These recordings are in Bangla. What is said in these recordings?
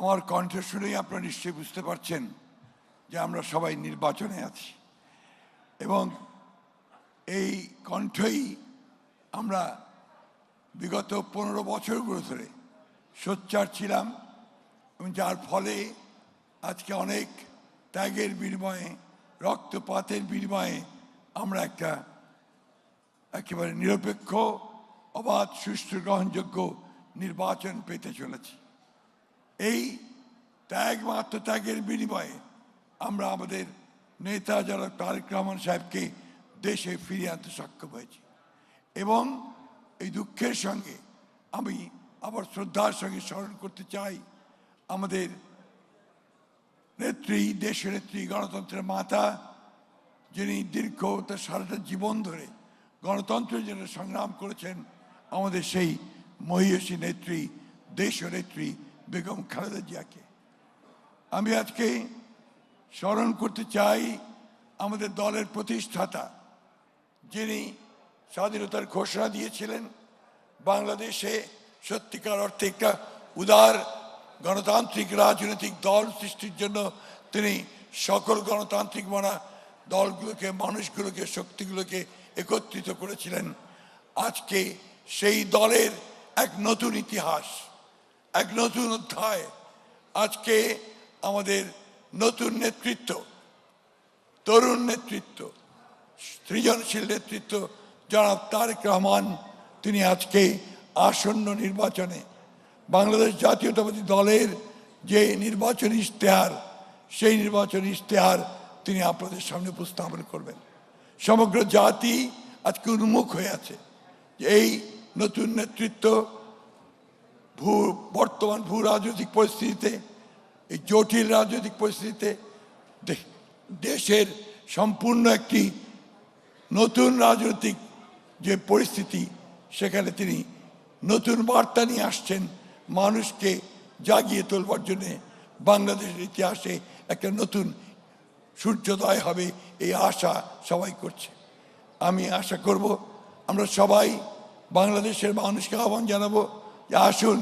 আমার কণ্ঠ শুনেই আপনারা নিশ্চয়ই বুঝতে পারছেন যে আমরা সবাই নির্বাচনে আছি এবং এই কণ্ঠই আমরা বিগত 15 বছরগুলো ধরে সোচ্চার ছিলাম এবং যার ফলে আজকে অনেক ত্যাগের বিনিময়ে রক্তপাতের বিনিময়ে আমরা একটা একেবারে নিরপেক্ষ অবাধ সুষ্ঠু গ্রহণযোগ্য নির্বাচন পেতে চলেছি। এই ত্যাগ আত্মত্যাগের বিনিময়ে আমরা আমাদের নেতা যারা তারেক রহমান সাহেবকে দেশে ফিরিয়ে আনতে সক্ষম হয়েছি এবং এই দুঃখের সঙ্গে আমি আবার শ্রদ্ধার সঙ্গে স্মরণ করতে চাই আমাদের নেত্রী, দেশের নেত্রী, গণতন্ত্রের মাতা, যিনি দীর্ঘ তার সারাটা জীবন ধরে গণতন্ত্রের জন্য সংগ্রাম করেছেন, আমাদের সেই মহিয়সী নেত্রী, দেশীয় নেত্রী বেগম খালেদা জিয়াকে। আমি আজকে স্মরণ করতে চাই আমাদের দলের প্রতিষ্ঠাতা, যিনি স্বাধীনতার ঘোষণা দিয়েছিলেন, বাংলাদেশে সত্যিকার অর্থে একটা উদার গণতান্ত্রিক রাজনৈতিক দল সৃষ্টির জন্য তিনি সকল গণতান্ত্রিক দলগুলোকে, মানুষগুলোকে, শক্তিগুলোকে একত্রিত করেছিলেন। আজকে সেই দলের এক নতুন ইতিহাস, এক নতুন অধ্যায়। আজকে আমাদের নতুন নেতৃত্ব, তরুণ নেতৃত্ব, সৃজনশীল নেতৃত্ব জনাব তারেক রহমান, তিনি আজকে আসন্ন নির্বাচনে বাংলাদেশ জাতীয়তাবাদী দলের যে নির্বাচনী ইশতেহার, সেই নির্বাচনী ইশতেহার তিনি আপনাদের সামনে উপস্থাপন করবেন। সমগ্র জাতি আজকে উন্মুখ হয়ে আছে যে এই নতুন নেতৃত্ব বর্তমান ভূ রাজনৈতিক পরিস্থিতিতে, এই জটিল রাজনৈতিক পরিস্থিতিতে দেশের সম্পূর্ণ একটি নতুন রাজনৈতিক যে পরিস্থিতি, সেখানে তিনি নতুন বার্তা নিয়ে আসছেন, মানুষকে জাগিয়ে তোলবার জন্যে। বাংলাদেশের ইতিহাসে একটা নতুন সূর্যোদয় হবে, এই আশা সবাই করছে। আমি আশা করব আমরা সবাই বাংলাদেশের মানুষকে আহ্বান জানাবো যে আসুন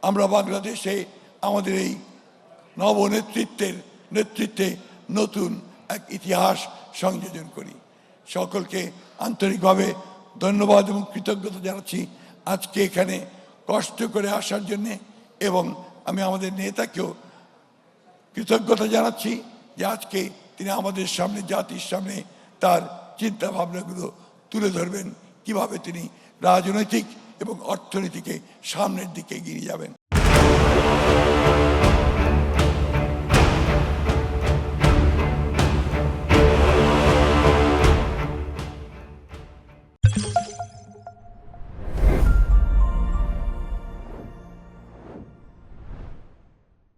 আমরা বাংলাদেশে আমাদের এই নেতৃত্বে নতুন এক ইতিহাস সংযোজন করি। সকলকে আন্তরিকভাবে ধন্যবাদ এবং কৃতজ্ঞতা জানাচ্ছি আজকে এখানে কষ্ট করে আসার জন্যে, এবং আমি আমাদের নেতাকেও কৃতজ্ঞতা জানাচ্ছি যে আজকে তিনি আমাদের সামনে, জাতির সামনে তার চিন্তা ভাবনাগুলো তুলে ধরবেন, কিভাবে তিনি রাজনৈতিক এবং অর্থনীতিকে সামনের দিকে এগিয়ে যাবেন।